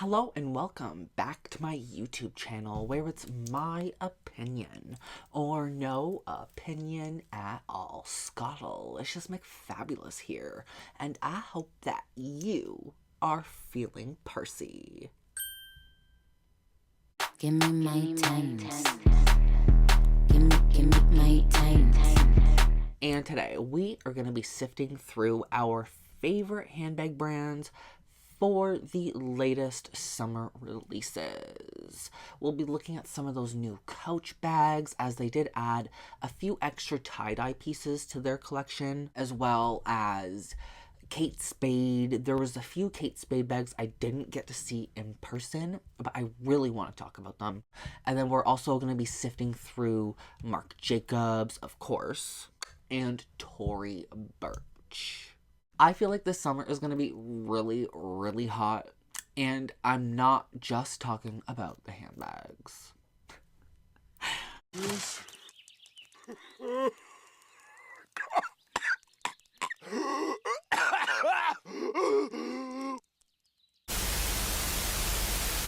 Hello and welcome back to my YouTube channel where it's my opinion, or no opinion at all. Scottalicious McFabulous here, and I hope that you are feeling Percy. Give me my times. Give me my times. And today we are going to be sifting through our favorite handbag brands for the latest summer releases. We'll be looking at some of those new Coach bags, as they did add a few extra tie-dye pieces to their collection, as well as Kate Spade. There was a few Kate Spade bags I didn't get to see in person, but I really want to talk about them. And then we're also going to be sifting through Marc Jacobs, of course, and Tory Burch. I feel like this summer is going to be really, really hot, and I'm not just talking about the handbags.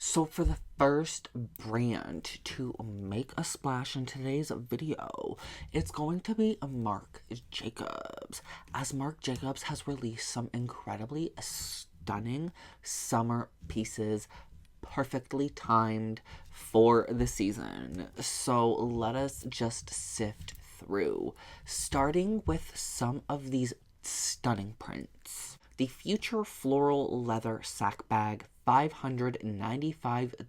So for the first brand to make a splash in today's video, it's going to be Marc Jacobs, as Marc Jacobs has released some incredibly stunning summer pieces, perfectly timed for the season. So let us just sift through, starting with some of these stunning prints. The Future Floral Leather Sack Bag, $595.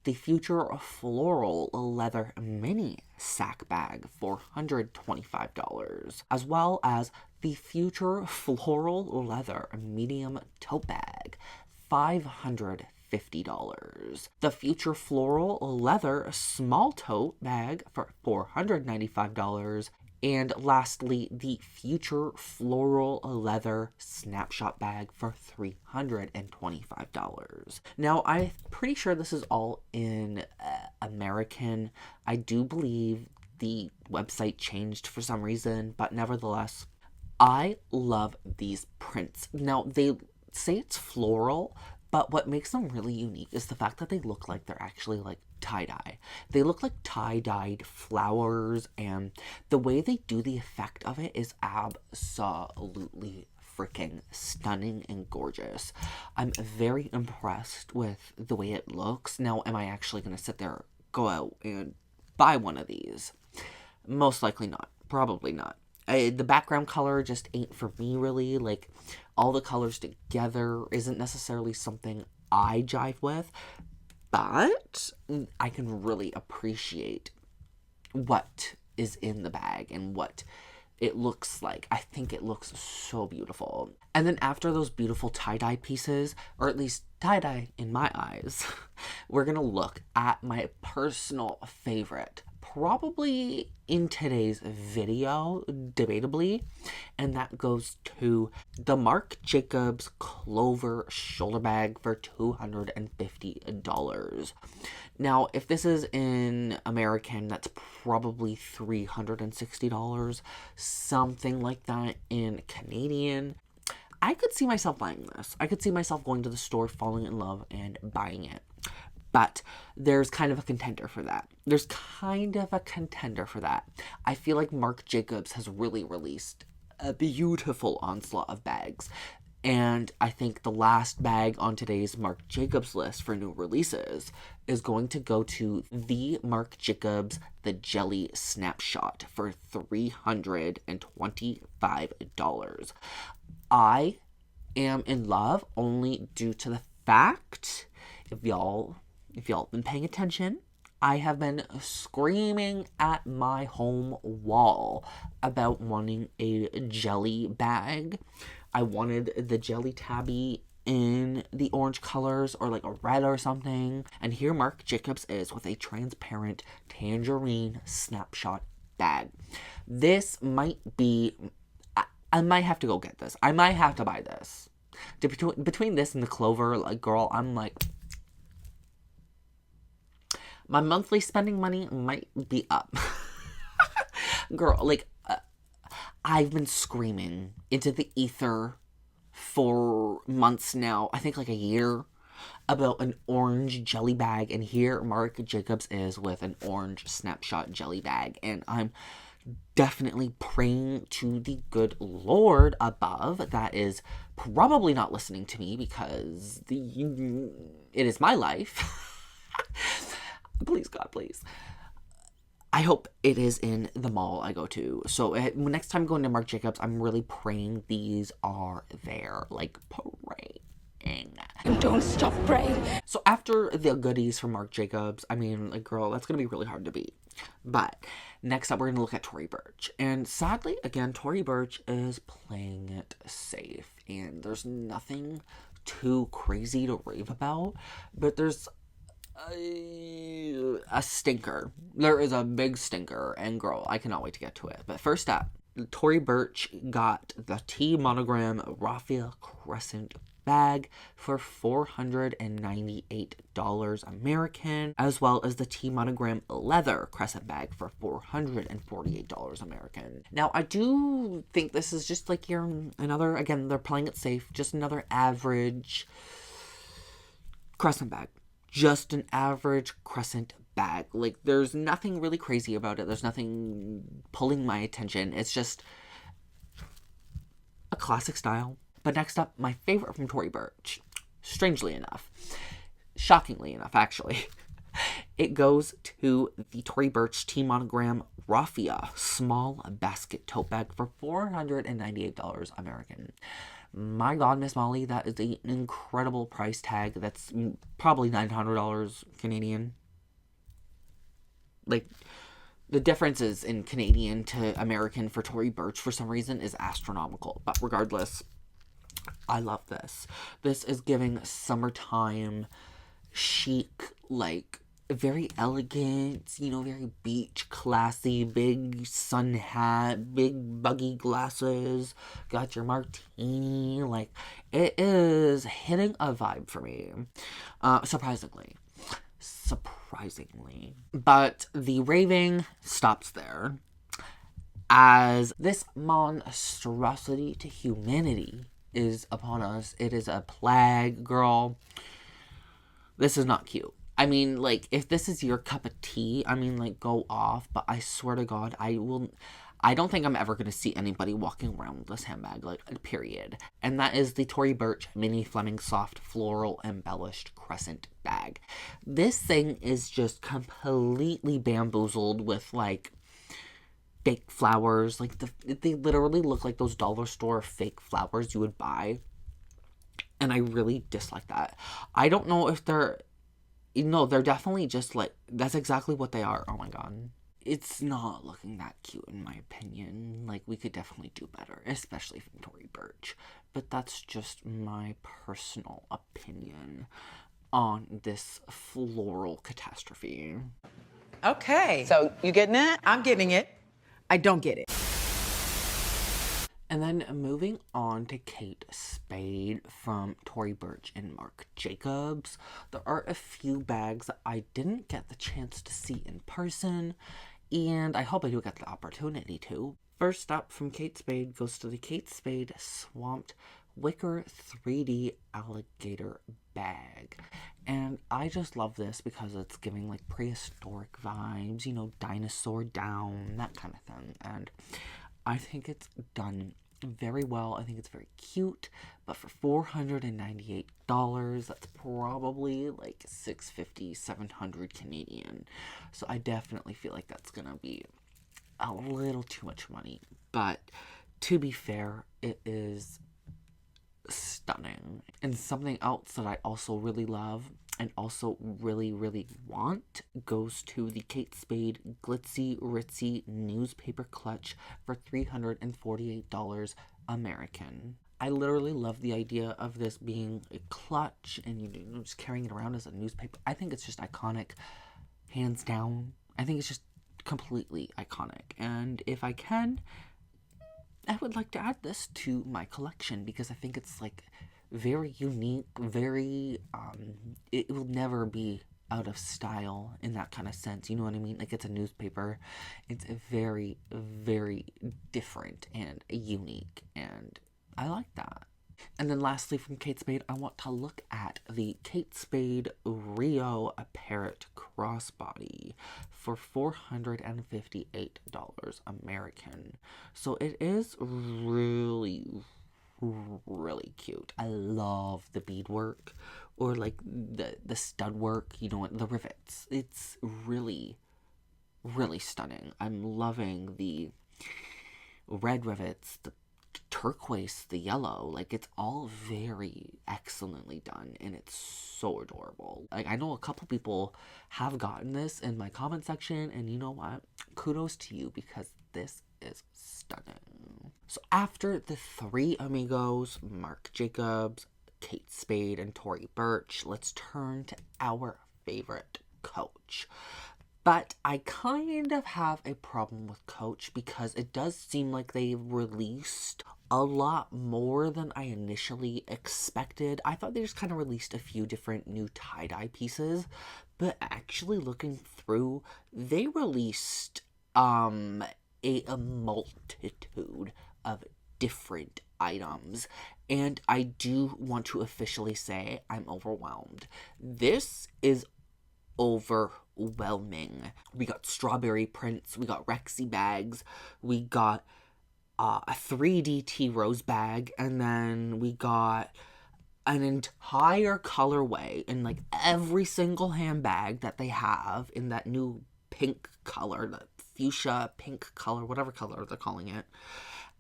The Future Floral Leather Mini Sack Bag, $425. As well as the Future Floral Leather Medium Tote Bag, $550. The Future Floral Leather Small Tote Bag for $495. And lastly, the Future Floral Leather Snapshot Bag for $325. Now, I'm pretty sure this is all in American. I do believe the website changed for some reason, but nevertheless, I love these prints. Now, they say it's floral, but what makes them really unique is the fact that they look like they're actually like tie-dye. They look like tie-dyed flowers, and the way they do the effect of it is absolutely freaking stunning and gorgeous. I'm very impressed with the way it looks. Now, am I actually going to sit there, go out and buy one of these? Most likely not. Probably not. The background color just ain't for me, really. Like, all the colors together isn't necessarily something I jive with, but I can really appreciate what is in the bag and what it looks like. I think it looks so beautiful. And then after those beautiful tie-dye pieces, or at least tie-dye in my eyes, we're gonna look at my personal favorite, probably in today's video, debatably, and that goes to the Marc Jacobs Clover Shoulder Bag for $250. Now, if this is in American, that's probably $360, something like that in Canadian. I could see myself buying this. I could see myself going to the store, falling in love, and buying it. But there's kind of a contender for that. I feel like Marc Jacobs has really released a beautiful onslaught of bags. And I think the last bag on today's Marc Jacobs list for new releases is going to go to the Marc Jacobs The Jelly Snapshot for $325. I am in love only due to the fact, if y'all have been paying attention, I have been screaming at my home wall about wanting a jelly bag. I wanted the jelly tabby in the orange colors or like a red or something. And here Marc Jacobs is with a transparent tangerine snapshot bag. This might be... I might have to go get this. I might have to buy this. Between this and the Clover, like, girl, I'm like... my monthly spending money might be up. Girl, like, I've been screaming into the ether for months now. I think like a year about an orange jelly bag, and here Marc Jacobs is with an orange Snapshot jelly bag, and I'm definitely praying to the good Lord above that is probably not listening to me because it is my life. Please, God, please. I hope it is in the mall I go to. So next time going to Marc Jacobs, I'm really praying these are there. Like, praying. Don't stop praying. So after the goodies from Marc Jacobs, I mean, like, girl, that's going to be really hard to beat. But next up, we're going to look at Tory Burch. And sadly, again, Tory Burch is playing it safe. And there's nothing too crazy to rave about. But there's a stinker. There is a big stinker, and girl, I cannot wait to get to it. But first up, Tory Burch got the T monogram raffia crescent bag for $498 American, as well as the T monogram leather crescent bag for $448 American. Now, I do think this is just like another, again, they're playing it safe, just another average crescent bag. Just an average crescent bag. Like, there's nothing really crazy about it. There's nothing pulling my attention. It's just a classic style. But next up, my favorite from Tory Burch. Strangely enough. Shockingly enough, actually. It goes to the Tory Burch T monogram raffia small basket tote bag for $498 American. My God, Miss Molly, that is an incredible price tag. That's probably $900 Canadian. Like, the differences in Canadian to American for Tory Burch for some reason is astronomical. But regardless, I love this. This is giving summertime chic, like, very elegant, very beach classy, big sun hat, big buggy glasses, got your martini, like, it is hitting a vibe for me, surprisingly. But the raving stops there, as this monstrosity to humanity is upon us. It is a plague, girl. This is not cute. I mean, like, if this is your cup of tea, I mean, like, go off. But I swear to God, I don't think I'm ever going to see anybody walking around with this handbag, like, period. And that is the Tory Burch Mini Fleming Soft Floral Embellished Crescent Bag. This thing is just completely bamboozled with, like, fake flowers. Like, they literally look like those dollar store fake flowers you would buy. And I really dislike that. I don't know if they're definitely just like, that's exactly what they are. Oh my God. It's not looking that cute in my opinion. Like, we could definitely do better, especially from Tory Burch. But that's just my personal opinion on this floral catastrophe. Okay. So, you getting it? I'm getting it. I don't get it. And then moving on to Kate Spade from Tory Burch and Marc Jacobs. There are a few bags that I didn't get the chance to see in person, and I hope I do get the opportunity to. First up from Kate Spade goes to the Kate Spade Swamped Wicker 3D Alligator Bag. And I just love this because it's giving like prehistoric vibes, dinosaur down, that kind of thing. And I think it's done very well. I think it's very cute, but for $498, that's probably like $650, $700 Canadian. So I definitely feel like that's gonna be a little too much money. But to be fair, it is stunning. And something else that I also really love and also really, really want goes to the Kate Spade Glitzy Ritzy Newspaper Clutch for $348 American. I literally love the idea of this being a clutch and just carrying it around as a newspaper. I think it's just iconic, hands down. I think it's just completely iconic. And if I can, I would like to add this to my collection because I think it's like very unique, very, it will never be out of style in that kind of sense, you know what I mean? Like, it's a newspaper, it's very, very different and unique, and I like that. And then lastly from Kate Spade, I want to look at the Kate Spade Rio Parrot Crossbody for $458 American. So it is really, really cute. I love the beadwork or like the stud work, you know, the rivets. It's really, really stunning. I'm loving the red rivets, the turquoise, the yellow. Like, it's all very excellently done, and it's so adorable. Like, I know a couple people have gotten this in my comment section, and you know what? Kudos to you, because this is stunning. So after the three amigos, Marc Jacobs, Kate Spade, and Tory Burch, let's turn to our favorite Coach. But I kind of have a problem with Coach because it does seem like they released a lot more than I initially expected. I thought they just kind of released a few different new tie-dye pieces, but actually looking through, they released a multitude of different items, and I do want to officially say I'm overwhelmed. This is overwhelming. We got strawberry prints, we got Rexy bags, we got a 3D tea rose bag, and then we got an entire colorway in like every single handbag that they have in that new pink color, the fuchsia pink color, whatever color they're calling it.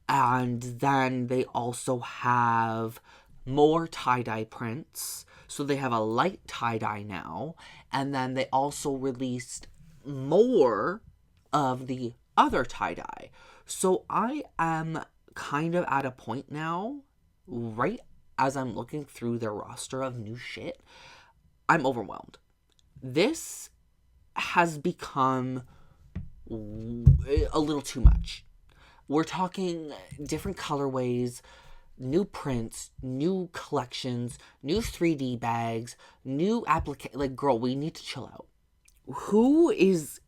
And then they also have more tie-dye prints. So they have a light tie-dye now. And then they also released more of the other tie-dye. So I am kind of at a point now, right as I'm looking through their roster of new shit, I'm overwhelmed. This has become a little too much. We're talking different colorways, new prints, new collections, new 3D bags, new like, girl, we need to chill out. Who is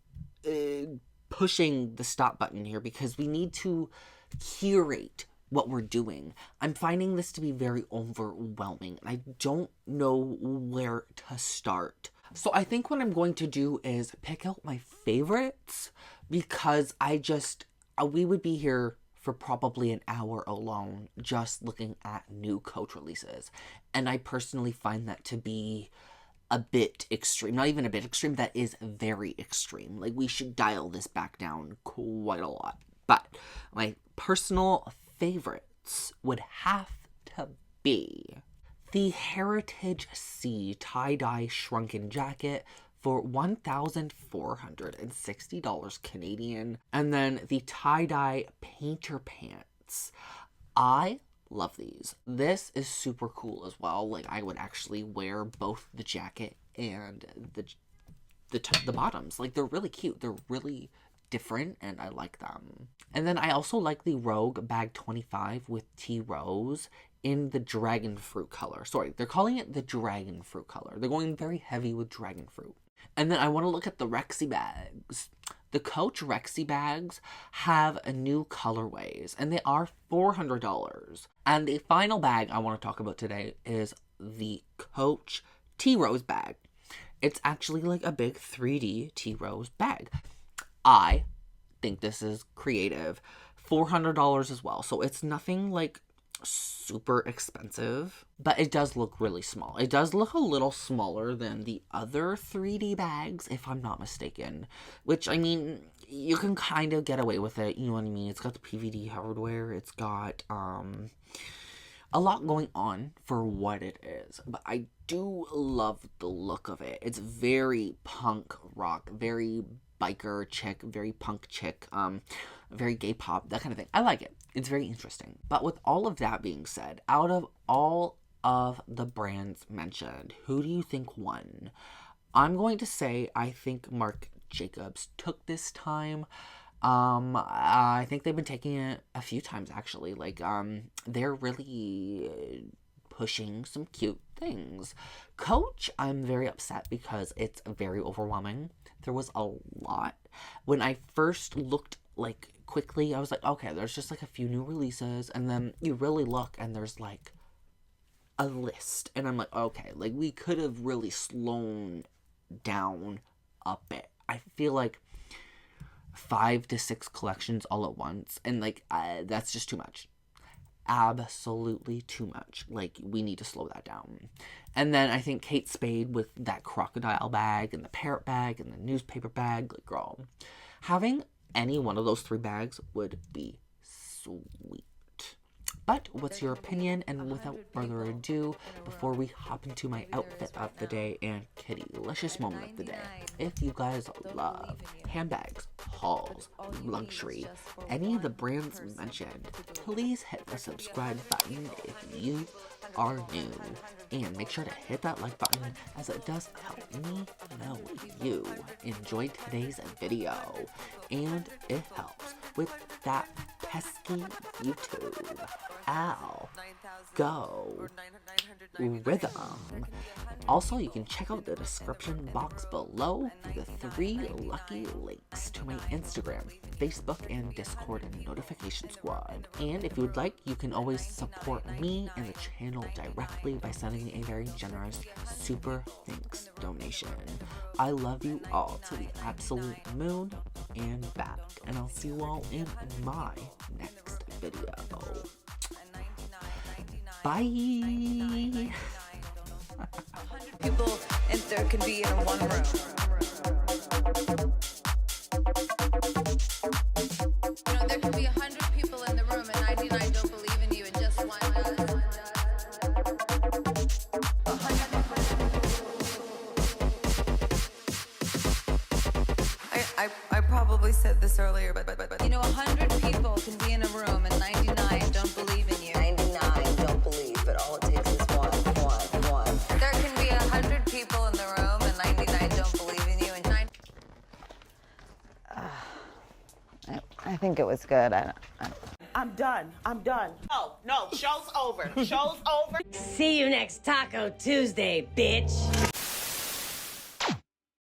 pushing the stop button here? Because we need to curate what we're doing. I'm finding this to be very overwhelming. I don't know where to start. So I think what I'm going to do is pick out my favorites, because we would be here for probably an hour alone just looking at new Coach releases. And I personally find that to be a bit extreme. Not even a bit extreme, that is very extreme. Like, we should dial this back down quite a lot. But my personal favorites would have to be the Heritage C tie-dye shrunken jacket for $1,460 Canadian. And then the tie-dye painter pants. I love these. This is super cool as well. Like, I would actually wear both the jacket and the bottoms. Like, they're really cute. They're really different, and I like them. And then I also like the Rogue Bag 25 with Tea Rose in the dragon fruit color. Sorry, they're calling it the dragon fruit color. They're going very heavy with dragon fruit. And then I want to look at the Rexy bags. The Coach Rexy bags have a new colorways, and they are $400. And the final bag I want to talk about today is the Coach Tea Rose bag. It's actually like a big 3D tea rose bag. I think this is creative. $400 as well. So it's nothing like super expensive, but it does look really small. It does look a little smaller than the other 3D bags, if I'm not mistaken, which, I mean, you can kind of get away with it, you know what I mean? It's got the PVD hardware, it's got a lot going on for what it is, but I do love the look of it. It's very punk rock, very biker chick, very punk chick, very gay pop, that kind of thing. I like it. It's very interesting. But with all of that being said, out of all of the brands mentioned, who do you think won? I'm going to say I think Marc Jacobs took this time. I think they've been taking it a few times, actually. Like, they're really pushing some cute things. Coach, I'm very upset because it's very overwhelming. There was a lot. When I first looked, quickly, I was like, okay, there's just, a few new releases, and then you really look, and there's, a list. And I'm like, okay, like, we could have really slowed down a bit. I feel like 5 to 6 collections all at once, and like that's just too much. Absolutely too much. Like, we need to slow that down. And then I think Kate Spade with that crocodile bag and the parrot bag and the newspaper bag, like, girl, having any one of those 3 bags would be sweet. But what's your opinion? And without further ado, before we hop into my outfit of the day and kittylicious moment of the day, if you guys love handbags, hauls, luxury, any of the brands mentioned, please hit the subscribe button if you are new. And make sure to hit that like button, as it does help me know you enjoyed today's video. And it helps with that pesky YouTube. Ow. Go. Rhythm. Also, you can check out the description box below for the 3 lucky links to my Instagram, Facebook, and Discord notification squad. And if you would like, you can always support me and the channel directly by sending me a very generous super thanks donation. I love you all to the absolute moon and back, and I'll see you all in my next video. Bye. People, and there can be in one room. You know, there can be 100 people in the room and 99 don't believe in you and just one does. I probably said this earlier, but you know, 100 people can be in a room and 99 don't believe in you. 99 don't believe, but all it takes is one. There can be 100 people in the room and 99 don't believe in you and 9. I think it was good. I'm done. No, show's over. Show's over. See you next Taco Tuesday, bitch.